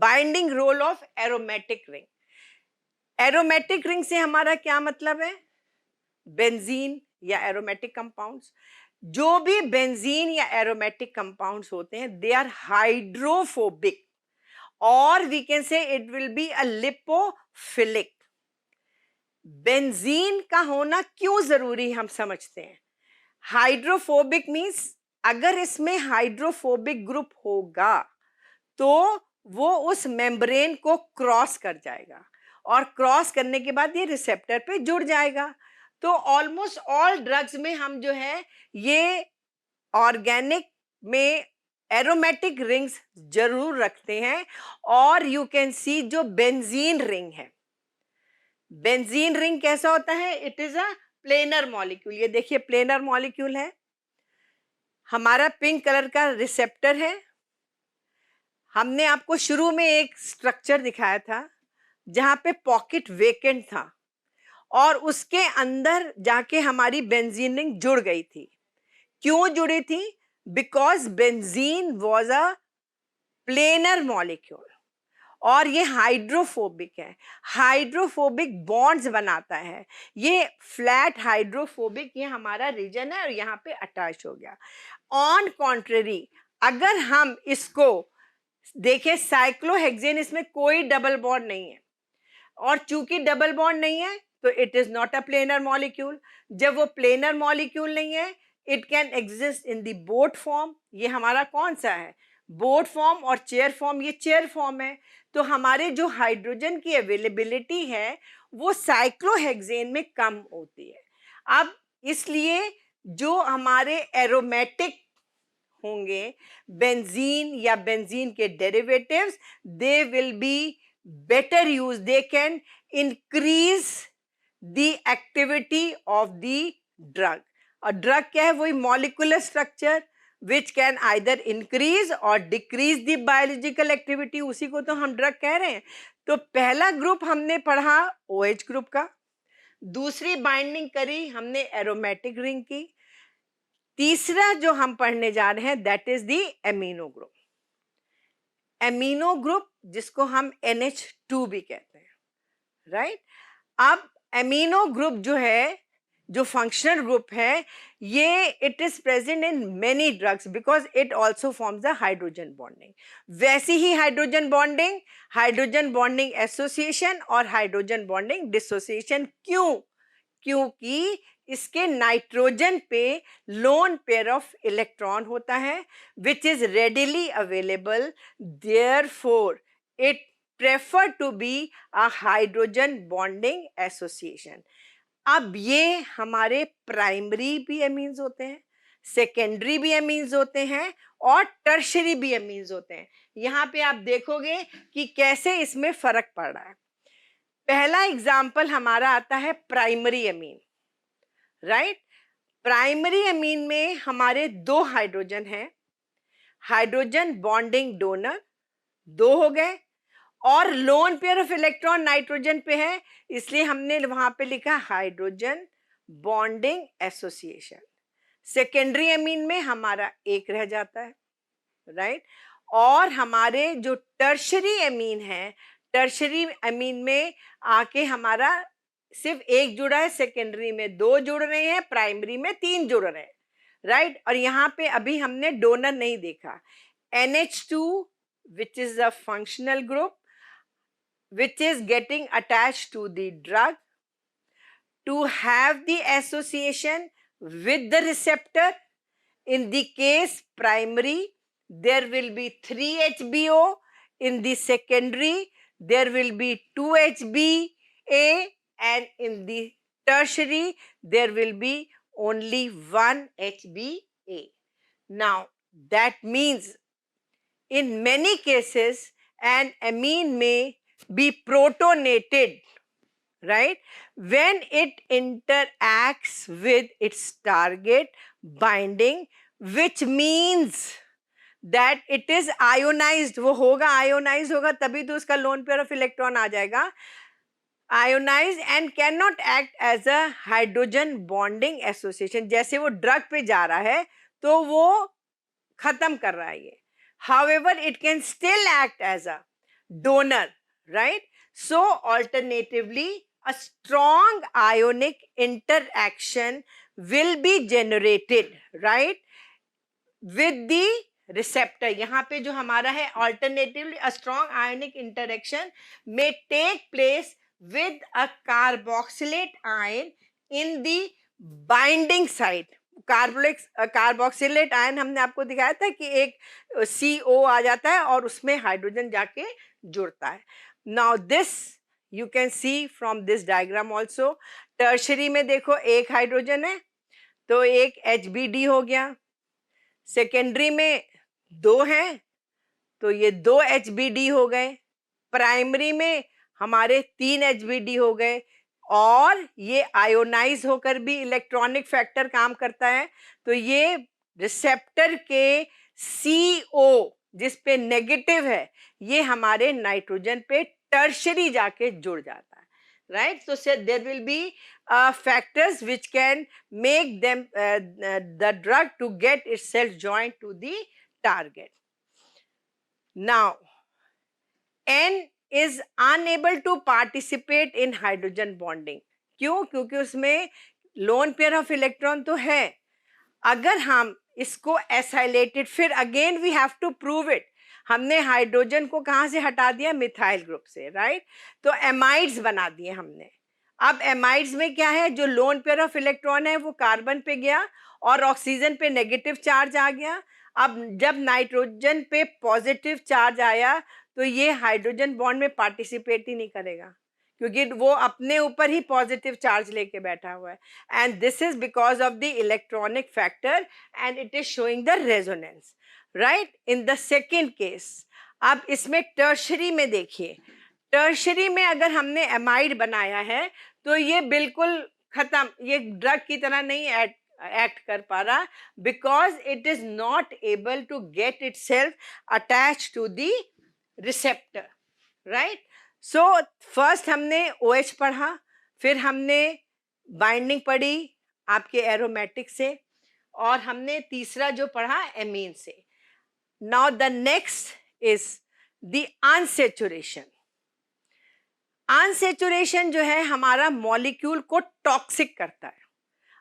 Binding role of aromatic ring. Aromatic ring से हमारा क्या मतलब है? बेंजीन या एरोमेटिक कंपाउंड्स। जो भी बेंजीन या एरोमेटिक कंपाउंड्स होते हैं दे आर हाइड्रोफोबिक, और we can say it will be a lipophilic. Benzene का होना क्यों जरूरी हम समझते हैं। हाइड्रोफोबिक मीन्स अगर इसमें हाइड्रोफोबिक ग्रुप होगा तो वो उस मेम्ब्रेन को क्रॉस कर जाएगा, और क्रॉस करने के बाद ये रिसेप्टर पे जुड़ जाएगा। तो ऑलमोस्ट ऑल ड्रग्स में हम जो है ये ऑर्गेनिक में एरोमेटिक रिंग्स जरूर रखते हैं। और यू कैन सी जो बेंजीन रिंग है, बेंजीन रिंग कैसा होता है? It is a planar molecule. ये देखिए प्लेनर मॉलिक्यूल है, हमारा पिंक कलर का रिसेप्टर है। हमने आपको शुरू में एक स्ट्रक्चर दिखाया था जहां पे पॉकेट वेकेंट था, और उसके अंदर जाके हमारी बेंजीन रिंग जुड़ गई थी। क्यों जुड़ी थी? Because benzene was a planar molecule, और ये हाइड्रोफोबिक है, हाइड्रोफोबिक बॉन्ड्स बनाता है। ये फ्लैट हाइड्रोफोबिक ये हमारा रीजन है और यहाँ पे अटैच हो गया। ऑन कॉन्ट्ररी अगर हम इसको देखें, साइक्लोहेक्सेन इसमें कोई डबल बॉन्ड नहीं है, और चूंकि डबल बॉन्ड नहीं है तो it is not a planar molecule. जब वो प्लेनर मॉलिक्यूल नहीं है, it can exist in the boat form. ये हमारा कौन सा है? Boat form. और चेयर फॉर्म, ये चेयर फॉर्म है। तो हमारे जो हाइड्रोजन की अवेलेबिलिटी है वो साइक्लोहेक्सेन में कम होती है। अब इसलिए जो हमारे एरोमेटिक होंगे, बेंजीन या बेंजीन के derivatives, they will be better use, they can increase the activity of the drug। और ड्रग क्या है? वही molecular structure which can either increase or decrease the biological activity, उसी को तो हम ड्रग कह रहे हैं। तो पहला ग्रुप हमने पढ़ा OH ग्रुप का, दूसरी बाइंडिंग करी हमने एरोमेटिक रिंग की, तीसरा जो हम पढ़ने जा रहे हैं that is the amino group. Amino group जिसको हम NH2 भी कहते हैं, राइट। अब एमिनो ग्रुप जो है, जो फंक्शनल ग्रुप है, ये it is present in many drugs because it also forms the hydrogen bonding. वैसी ही हाइड्रोजन बॉन्डिंग एसोसिएशन और हाइड्रोजन बॉन्डिंग डिसोसिएशन। क्यों? क्योंकि इसके नाइट्रोजन पे लोन पेयर ऑफ इलेक्ट्रॉन होता है which is readily available, therefore it prefer to be a hydrogen bonding association. अब ये हमारे प्राइमरी भी एमीन्स होते हैं, सेकेंडरी भी एमीन्स होते हैं, और टर्शरी भी एमीन्स होते हैं। यहाँ पे आप देखोगे कि कैसे इसमें फर्क पड़ रहा है। पहला एग्जाम्पल हमारा आता है primary amine, right. Primary amine में हमारे दो हाइड्रोजन हैं, हाइड्रोजन बॉन्डिंग डोनर दो हो गए, और lone pair of electron nitrogen पे है, इसलिए हमने वहां पे लिखा hydrogen bonding association. Secondary amine में हमारा एक रह जाता है, राइट। और हमारे जो टर्शरी एमीन है, टर्शरी एमीन में आके हमारा सिर्फ एक जुड़ा है, सेकेंडरी में दो जुड़ रहे हैं, प्राइमरी में तीन जुड़ रहे हैं, राइट। और यहाँ पे अभी हमने डोनर नहीं देखा। NH2 which is a functional group which is getting attached to the drug to have the association with the receptor. In the case primary, there will be 3-HBO. In the secondary, there will be 2-HBA, and in the tertiary, there will be only 1-HBA. Now, that means in many cases, an amine may be protonated, right, when it interacts with its target binding, which means that it is ionized। वो होगा ionized होगा तभी तो उसका lone pair of electron आ जाएगा। ionized and cannot act as a hydrogen bonding association। जैसे वो drug पे जा रहा है तो वो खत्म कर रहा है ये, however it can still act as a donor, right? So alternatively, a strong ionic interaction will be generated, right, with the receptor. यहाँ पे जो हमारा है alternatively a strong ionic interaction may take place with a carboxylate ion in the binding site. Carboxylate ion हमने आपको दिखाया था कि एक CO आ जाता है और उसमें हाइड्रोजन जाके जुड़ता है. Now this you can see from this diagram also. Tertiary में देखो एक हाइड्रोजन है तो एक HBD हो गया. सेकेंडरी में 2 हैं तो ये 2 HBD हो गए. प्राइमरी में हमारे 3 HBD हो गए और ये आयोनाइज होकर भी इलेक्ट्रॉनिक फैक्टर काम करता है. तो ये रिसेप्टर के CO जिस पे नेगेटिव है ये हमारे नाइट्रोजन पे टर्शरी जाके जुड़ जाता है, right? So there will be factors which can make them the drug to get itself joined to the target. Now N is unable to participate in hydrogen bonding. क्यों? क्योंकि उसमें लोन पेयर ऑफ इलेक्ट्रॉन तो है. अगर हम इसको acylated, फिर again we have to prove it. हमने हाइड्रोजन को कहाँ से हटा दिया? मिथाइल ग्रुप से, राइट? तो एमाइड्स बना दिए हमने. अब एमाइड्स में क्या है? जो लोन पेयर ऑफ इलेक्ट्रॉन है वो कार्बन पे गया और ऑक्सीजन पे नेगेटिव चार्ज आ गया. अब जब नाइट्रोजन पे पॉजिटिव चार्ज आया तो ये हाइड्रोजन बॉन्ड में पार्टिसिपेट ही नहीं करेगा क्योंकि वो अपने ऊपर ही पॉजिटिव चार्ज लेके बैठा हुआ है. And this is because of the electronic factor and it is showing the resonance, right? In the second case, अब इसमें टर्शरी में देखिए. टर्शरी में अगर हमने एमाइड बनाया है तो ये बिल्कुल खत्म, ये ड्रग की तरह नहीं एक्ट कर पा रहा because it is not able to get itself attach to the receptor, right? So first हमने OH पढ़ा, फिर हमने बाइंडिंग पढ़ी आपके एरोमेटिक से, और हमने तीसरा जो पढ़ा एमीन से. Now the next is the unsaturation. Unsaturation जो है हमारा मॉलिक्यूल को टॉक्सिक करता है.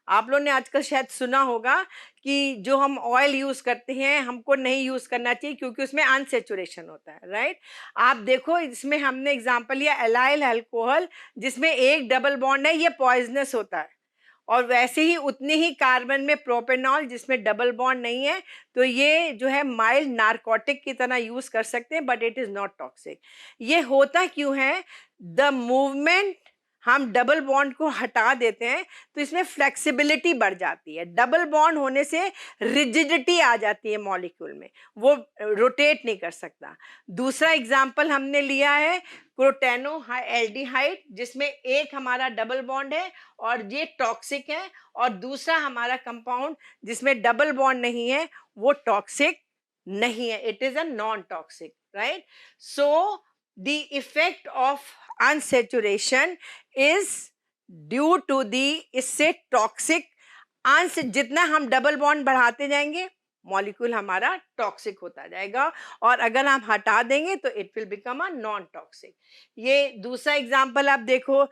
आप लोगों ने आजकल शायद सुना होगा कि जो हम ऑयल यूज करते हैं हमको नहीं यूज करना चाहिए क्योंकि उसमें अनसेचुरेशन होता है, राइट? आप देखो इसमें हमने एग्जांपल लिया एलाइल अल्कोहल जिसमें एक डबल बॉन्ड है, ये पॉइजनस होता है. और वैसे ही उतने ही कार्बन में प्रोपेनॉल जिसमें डबल बॉन्ड नहीं है, तो ये जो है माइल्ड नार्कोटिक की तरह यूज कर सकते हैं but it is not toxic. ये होता क्यों है? द मूवमेंट, हम डबल बॉन्ड को हटा देते हैं तो इसमें फ्लेक्सिबिलिटी बढ़ जाती है. डबल बॉन्ड होने से रिजिडिटी आ जाती है मॉलिक्यूल में, वो रोटेट नहीं कर सकता. दूसरा एग्जांपल हमने लिया है क्रोटेनो एल्डिहाइड जिसमें एक हमारा डबल बॉन्ड है और ये टॉक्सिक है, और दूसरा हमारा कंपाउंड जिसमें डबल बॉन्ड नहीं है वो टॉक्सिक नहीं है, it is a non toxic, right? So the effect of unsaturation is due to the, इससे टॉक्सिक जितना हम डबल बॉन्ड बढ़ाते जाएंगे मॉलिक्यूल हमारा टॉक्सिक होता जाएगा, और अगर हम हटा देंगे तो it will become a non toxic. ये दूसरा एग्जांपल आप देखो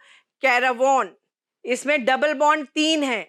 कैरावोन, इसमें डबल बॉन्ड 3 है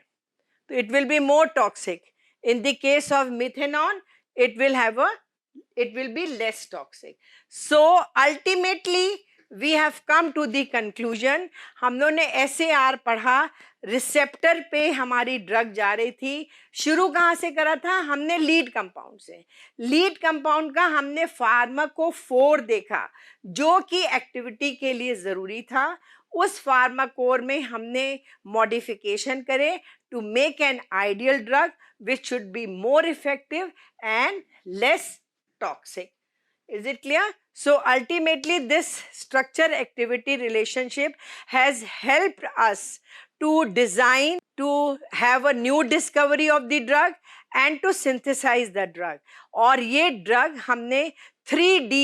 तो it will be more toxic. In the case of methanol it will be less toxic. So ultimately we have come to the conclusion, हम लोगों ने SAR पढ़ा, रिसेप्टर पे हमारी ड्रग जा रही थी. शुरू कहाँ से करा था? हमने लीड कंपाउंड से. लीड कंपाउंड का हमने फार्माकोफोर देखा जो कि एक्टिविटी के लिए ज़रूरी था. उस फार्माकोर में हमने मॉडिफिकेशन करे to make an ideal drug which should be more effective and less toxic. Is it clear? So ultimately this structure activity relationship has helped us to design, to have a new discovery of the drug and to synthesize the drug. और ये drug हमने 3D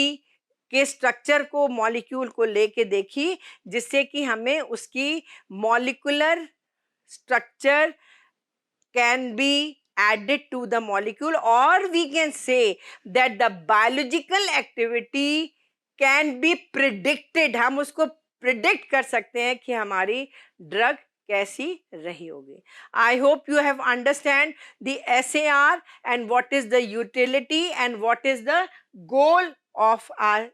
के structure को, molecule को लेके देखी जिससे कि हमें उसकी molecular structure can be added to the molecule, or we can say that the biological activity can be predicted, हम उसको प्रिडिक्ट कर सकते हैं कि हमारी ड्रग कैसी रही होगी. I hope you have understand the SAR and what is the utility and what is the goal of our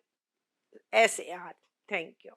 SAR. Thank you.